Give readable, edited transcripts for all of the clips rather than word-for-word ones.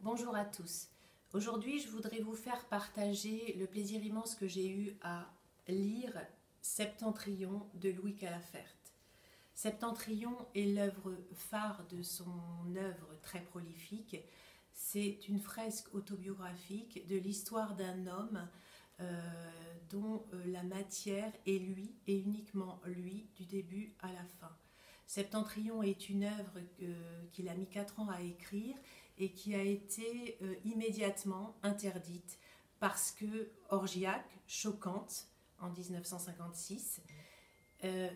Bonjour à tous. Aujourd'hui, je voudrais vous faire partager le plaisir immense que j'ai eu à lire Septentrion de Louis Calafert. Septentrion est l'œuvre phare de son œuvre très prolifique. C'est une fresque autobiographique de l'histoire d'un homme dont la matière est lui et uniquement lui du début à la fin. Septentrion est une œuvre qu'il a mis 4 ans à écrire et qui a été immédiatement interdite parce que orgiaque, choquante en 1956,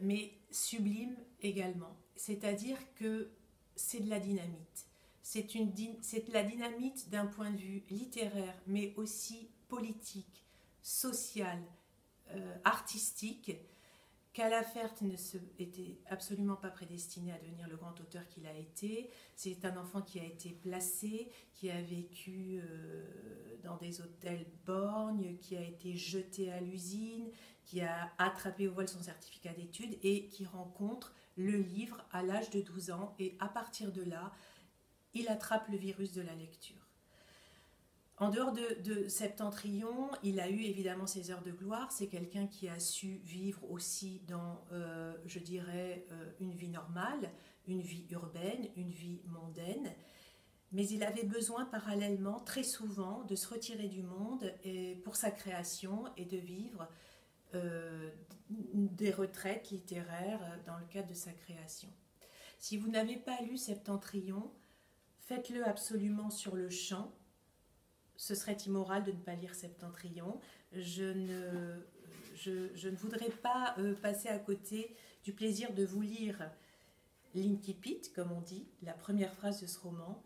mais sublime également. C'est-à-dire que c'est de la dynamite. C'est de la dynamite d'un point de vue littéraire, mais aussi politique, social, artistique. Calafert était absolument pas prédestiné à devenir le grand auteur qu'il a été. C'est un enfant qui a été placé, qui a vécu dans des hôtels borgnes, qui a été jeté à l'usine, qui a attrapé au vol son certificat d'études et qui rencontre le livre à l'âge de 12 ans. Et à partir de là, il attrape le virus de la lecture. En dehors de Septentrion, il a eu évidemment ses heures de gloire. C'est quelqu'un qui a su vivre aussi dans, je dirais, une vie normale, une vie urbaine, une vie mondaine. Mais il avait besoin parallèlement, très souvent, de se retirer du monde pour sa création et de vivre des retraites littéraires dans le cadre de sa création. Si vous n'avez pas lu Septentrion, faites-le absolument sur le champ. Ce serait immoral de ne pas lire Septentrion. Je ne voudrais pas passer à côté du plaisir de vous lire l'incipit, comme on dit, la première phrase de ce roman.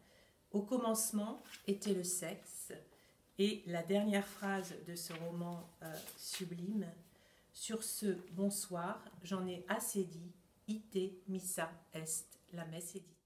Au commencement était le sexe. Et la dernière phrase de ce roman sublime. Sur ce bonsoir, j'en ai assez dit. Ite missa est, la messe est dite.